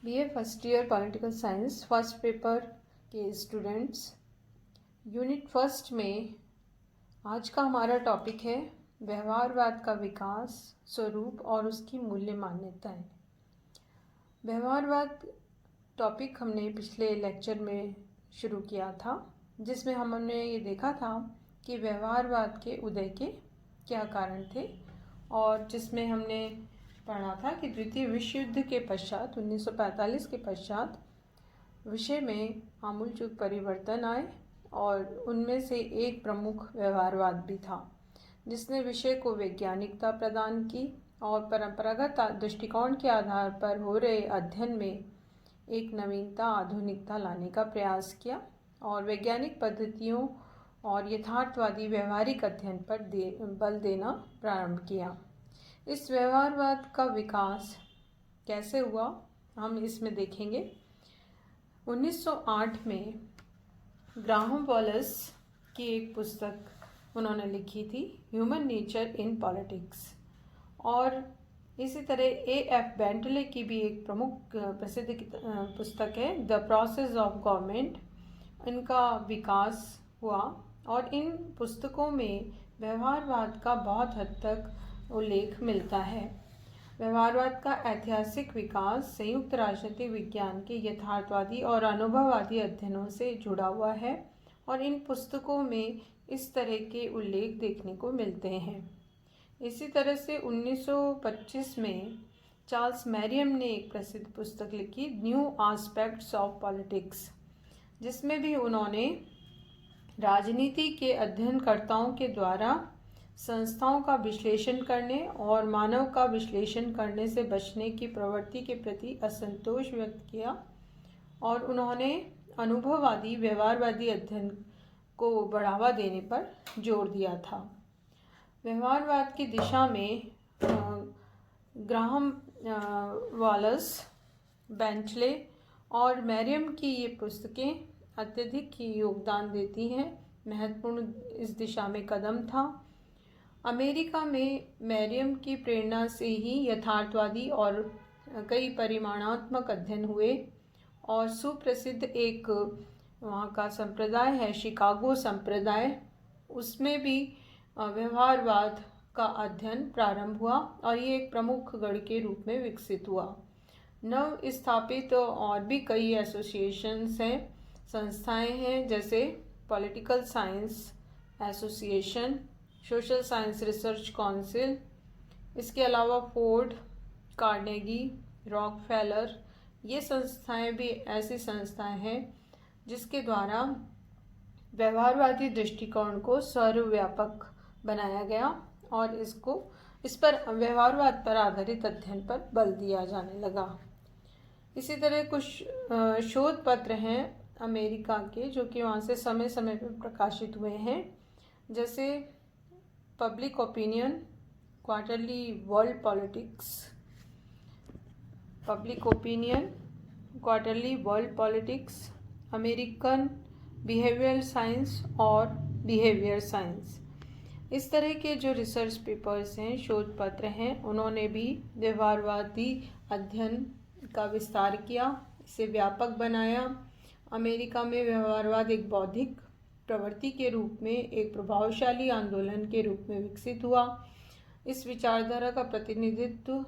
BA first year political science first paper के students, unit first में आज का हमारा टॉपिक है व्यवहारवाद का विकास, स्वरूप और उसकी मूल्य मान्यताएं। व्यवहारवाद टॉपिक हमने पिछले लेक्चर में शुरू किया था, जिसमें हमने ये देखा था कि व्यवहारवाद के उदय के क्या कारण थे, और जिसमें हमने पढ़ा था कि द्वितीय विश्व युद्ध के पश्चात 1945 के पश्चात विषय में आमूलचूल परिवर्तन आए, और उनमें से एक प्रमुख व्यवहारवाद भी था, जिसने विषय को वैज्ञानिकता प्रदान की और परंपरागत दृष्टिकोण के आधार पर हो रहे अध्ययन में एक नवीनता, आधुनिकता लाने का प्रयास किया और वैज्ञानिक पद्धतियों और यथार्थवादी व्यवहारिक अध्ययन पर बल देना प्रारंभ किया। इस व्यवहारवाद का विकास कैसे हुआ, हम इसमें देखेंगे। 1908 में ग्राहम वॉलेस की एक पुस्तक उन्होंने लिखी थी, ह्यूमन नेचर इन पॉलिटिक्स, और इसी तरह A.F. बेंटले की भी एक प्रमुख प्रसिद्ध पुस्तक है, द प्रोसेस ऑफ गवर्नमेंट। इनका विकास हुआ और इन पुस्तकों में व्यवहारवाद का बहुत हद तक उल्लेख मिलता है। व्यवहारवाद का ऐतिहासिक विकास संयुक्त राजनीतिक विज्ञान के यथार्थवादी और अनुभववादी अध्ययनों से जुड़ा हुआ है, और इन पुस्तकों में इस तरह के उल्लेख देखने को मिलते हैं। इसी तरह से 1925 में चार्ल्स मैरियम ने एक प्रसिद्ध पुस्तक लिखी, न्यू एस्पेक्ट्स ऑफ पॉलिटिक्स, जिसमें भी उन्होंने राजनीति के अध्ययनकर्ताओं के द्वारा संस्थाओं का विश्लेषण करने और मानव का विश्लेषण करने से बचने की प्रवृत्ति के प्रति असंतोष व्यक्त किया, और उन्होंने अनुभववादी व्यवहारवादी अध्ययन को बढ़ावा देने पर जोर दिया था। व्यवहारवाद की दिशा में ग्राहम वॉलेस, बेंटले और मैरियम की ये पुस्तकें अत्यधिक योगदान देती हैं, महत्वपूर्ण इस दिशा में कदम था। अमेरिका में मैरियम की प्रेरणा से ही यथार्थवादी और कई परिमाणात्मक अध्ययन हुए, और सुप्रसिद्ध एक वहाँ का संप्रदाय है शिकागो संप्रदाय, उसमें भी व्यवहारवाद का अध्ययन प्रारंभ हुआ और ये एक प्रमुख गढ़ के रूप में विकसित हुआ। नव स्थापित और भी कई एसोसिएशंस हैं, संस्थाएं हैं, जैसे political science association, social science research council, इसके अलावा फोर्ड, कार्नेगी, रॉकफेलर, ये संस्थाएं भी ऐसी संस्थाएं हैं जिसके द्वारा व्यवहारवादी दृष्टिकोण को सर्वव्यापक बनाया गया और इस पर व्यवहारवाद पर आधारित अध्ययन पर बल दिया जाने लगा। इसी तरह कुछ शोध पत्र हैं अमेरिका के, जो कि वहाँ से समय समय पर प्रकाशित हुए हैं, जैसे public opinion, quarterly world politics, public opinion, quarterly world politics, American behavioural science और बिहेवियर साइंस। इस तरह के जो रिसर्च पेपर्स हैं, शोध पत्र हैं, उन्होंने भी व्यवहारवादी अध्ययन का विस्तार किया, इसे व्यापक बनाया। अमेरिका में व्यवहारवाद एक बौद्धिक प्रवृत्ति के रूप में, एक प्रभावशाली आंदोलन के रूप में विकसित हुआ। इस विचारधारा का प्रतिनिधित्व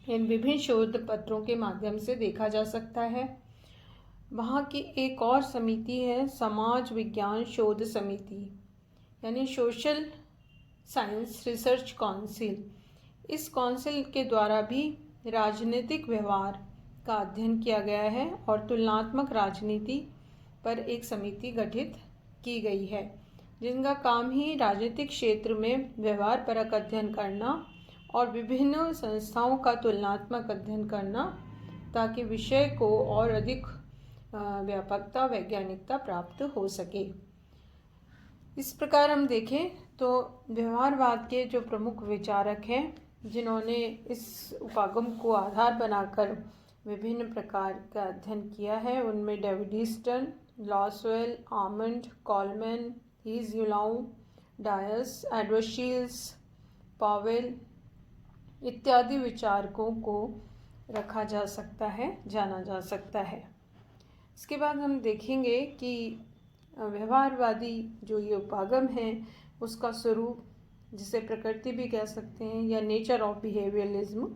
इन विभिन्न शोध पत्रों के माध्यम से देखा जा सकता है। वहाँ की एक और समिति है समाज विज्ञान शोध समिति, यानी सोशल साइंस रिसर्च काउंसिल। इस काउंसिल के द्वारा भी राजनीतिक व्यवहार का अध्ययन किया गया है और तुलनात्मक राजनीति पर एक समिति गठित की गई है, जिनका काम ही राजनीतिक क्षेत्र में व्यवहार परक अध्ययन करना और विभिन्न संस्थाओं का तुलनात्मक अध्ययन करना, ताकि विषय को और अधिक व्यापकता, वैज्ञानिकता प्राप्त हो सके। इस प्रकार हम देखें तो व्यवहारवाद के जो प्रमुख विचारक हैं, जिन्होंने इस उपागम को आधार बनाकर विभिन्न प्रकार का अध्ययन किया है, उनमें David Easton, Lasswell, Almond, Coleman, Heinz Eulau, Dias, Edward Shils, Powell इत्यादि विचारकों को रखा जा सकता है, जाना जा सकता है। इसके बाद हम देखेंगे कि व्यवहारवादी जो ये उपागम है उसका स्वरूप, जिसे प्रकृति भी कह सकते हैं या नेचर ऑफ बिहेवियरलिज्म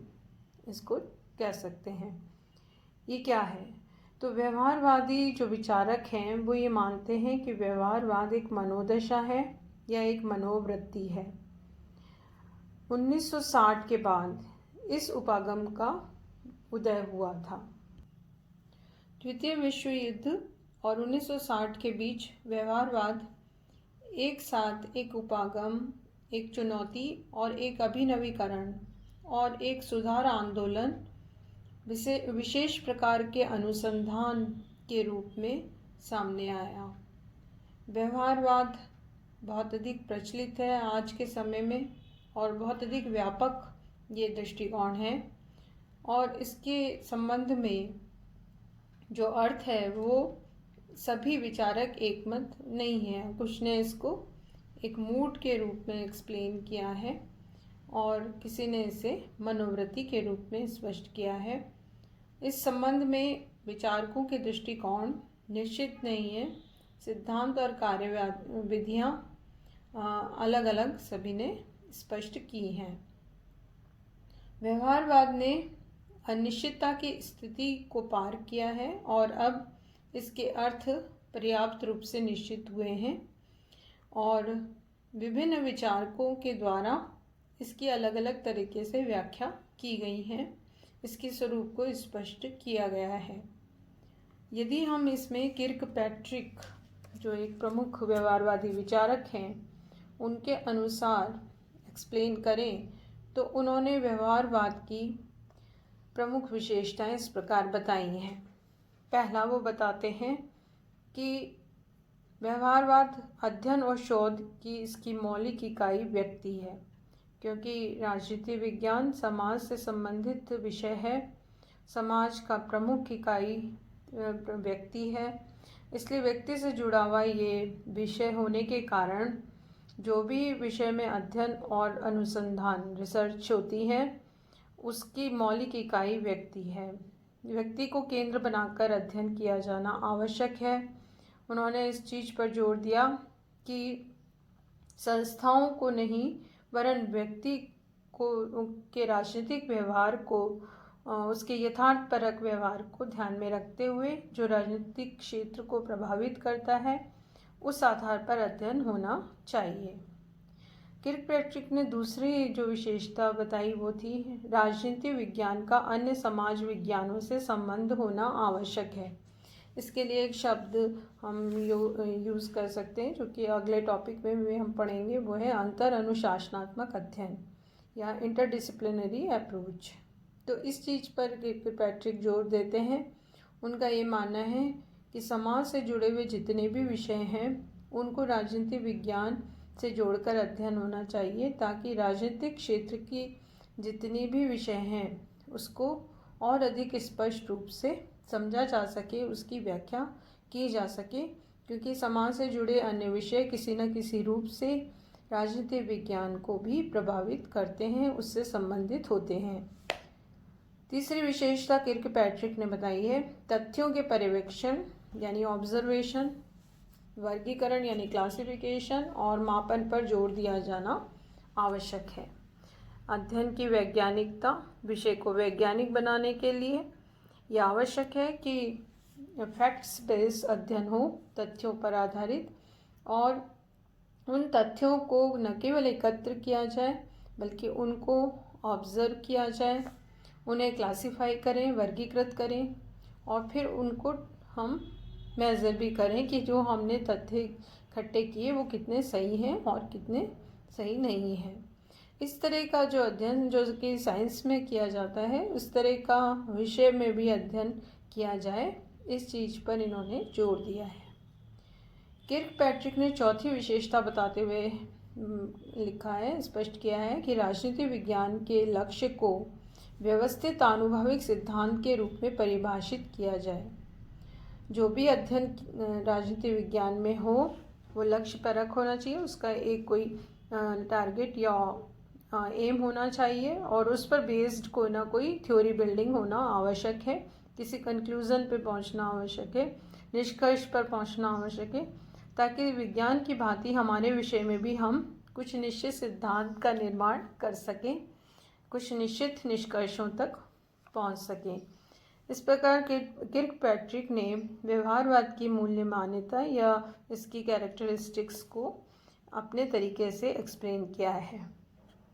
इसको कह सकते हैं, ये क्या है। तो व्यवहारवादी जो विचारक हैं वो ये मानते हैं कि व्यवहारवाद एक मनोदशा है या एक मनोवृत्ति है। 1960 के बाद इस उपागम का उदय हुआ था। द्वितीय विश्व युद्ध और 1960 के बीच व्यवहारवाद एक साथ एक उपागम, एक चुनौती और एक अभिनवीकरण और एक सुधार आंदोलन, विशेष प्रकार के अनुसंधान के रूप में सामने आया। व्यवहारवाद बहुत अधिक प्रचलित है आज के समय में और बहुत अधिक व्यापक ये दृष्टिकोण है, और इसके संबंध में जो अर्थ है वो सभी विचारक एकमत नहीं है। कुछ ने इसको एक मूड के रूप में एक्सप्लेन किया है और किसी ने इसे मनोवृत्ति के रूप में स्पष्ट किया है। इस संबंध में विचारकों के दृष्टिकोण निश्चित नहीं है। सिद्धांत और कार्य विधियाँ अलग अलग सभी ने स्पष्ट की हैं। व्यवहारवाद ने अनिश्चितता की स्थिति को पार किया है और अब इसके अर्थ पर्याप्त रूप से निश्चित हुए हैं और विभिन्न विचारकों के द्वारा इसकी अलग अलग तरीके से व्याख्या की गई है। इसके स्वरूप को स्पष्ट किया गया है। यदि हम इसमें किर्कपैट्रिक जो एक प्रमुख व्यवहारवादी विचारक हैं उनके अनुसार एक्सप्लेन करें तो उन्होंने व्यवहारवाद की प्रमुख विशेषताएं इस प्रकार बताई हैं। पहला वो बताते हैं कि व्यवहारवाद अध्ययन और शोध की इसकी मौलिक इकाई व्यक्ति है, क्योंकि राजनीति विज्ञान समाज से संबंधित विषय है। समाज का प्रमुख इकाई व्यक्ति है, इसलिए व्यक्ति से जुड़ा हुआ ये विषय होने के कारण जो भी विषय में अध्ययन और अनुसंधान रिसर्च होती है उसकी मौलिक इकाई व्यक्ति है। व्यक्ति को केंद्र बनाकर अध्ययन किया जाना आवश्यक है। उन्होंने इस चीज़ पर जोर दिया कि संस्थाओं को नहीं वरन व्यक्ति को के राजनीतिक व्यवहार को उसके यथार्थपरक व्यवहार को ध्यान में रखते हुए जो राजनीतिक क्षेत्र को प्रभावित करता है उस आधार पर अध्ययन होना चाहिए। किर्कपैट्रिक ने दूसरी जो विशेषता बताई वो थी राजनीति विज्ञान का अन्य समाज विज्ञानों से संबंध होना आवश्यक है। इसके लिए एक शब्द हम यूज़ कर सकते हैं जो कि अगले टॉपिक में भी हम पढ़ेंगे, वो है अंतर अनुशासनात्मक अध्ययन या इंटरडिसिप्लिनरी अप्रोच। तो इस चीज़ पर किर्कपैट्रिक जोर देते हैं। उनका ये मानना है कि समाज से जुड़े हुए जितने भी विषय हैं उनको राजनीति विज्ञान से जोड़कर अध्ययन होना चाहिए ताकि राजनीतिक क्षेत्र की जितनी भी विषय हैं उसको और अधिक स्पष्ट रूप से समझा जा सके, उसकी व्याख्या की जा सके, क्योंकि समाज से जुड़े अन्य विषय किसी न किसी रूप से राजनीतिक विज्ञान को भी प्रभावित करते हैं, उससे संबंधित होते हैं। तीसरी विशेषता किर्कपैट्रिक ने बताई है तथ्यों के पर्यवेक्षण यानी ऑब्जर्वेशन, वर्गीकरण यानी क्लासिफिकेशन और मापन पर जोर दिया जाना आवश्यक है। अध्ययन की वैज्ञानिकता, विषय को वैज्ञानिक बनाने के लिए यह आवश्यक है कि फैक्ट्स बेस्ड अध्ययन हो, तथ्यों पर आधारित, और उन तथ्यों को न केवल एकत्र किया जाए बल्कि उनको ऑब्जर्व किया जाए, उन्हें क्लासिफाई करें, वर्गीकृत करें और फिर उनको हम मेज़र भी करें कि जो हमने तथ्य इकट्ठे किए वो कितने सही हैं और कितने सही नहीं हैं। इस तरह का जो अध्ययन जो कि साइंस में किया जाता है उस तरह का विषय में भी अध्ययन किया जाए, इस चीज़ पर इन्होंने जोर दिया है। किर्कपैट्रिक ने चौथी विशेषता बताते हुए लिखा है, स्पष्ट किया है कि राजनीति विज्ञान के लक्ष्य को व्यवस्थित आनुभविक सिद्धांत के रूप में परिभाषित किया जाए। जो भी अध्ययन राजनीति विज्ञान में हो वो लक्ष्य परक होना चाहिए, उसका एक कोई टारगेट या एम होना चाहिए और उस पर बेस्ड कोई ना कोई थ्योरी बिल्डिंग होना आवश्यक है, किसी कंक्लूज़न पे पहुंचना आवश्यक है, निष्कर्ष पर पहुंचना आवश्यक है, ताकि विज्ञान की भांति हमारे विषय में भी हम कुछ निश्चित सिद्धांत का निर्माण कर सकें, कुछ निश्चित निष्कर्षों तक पहुंच सकें। इस प्रकार किर्कपैट्रिक ने व्यवहारवाद की मूल्य मान्यता या इसकी कैरेक्टरिस्टिक्स को अपने तरीके से एक्सप्लेन किया है।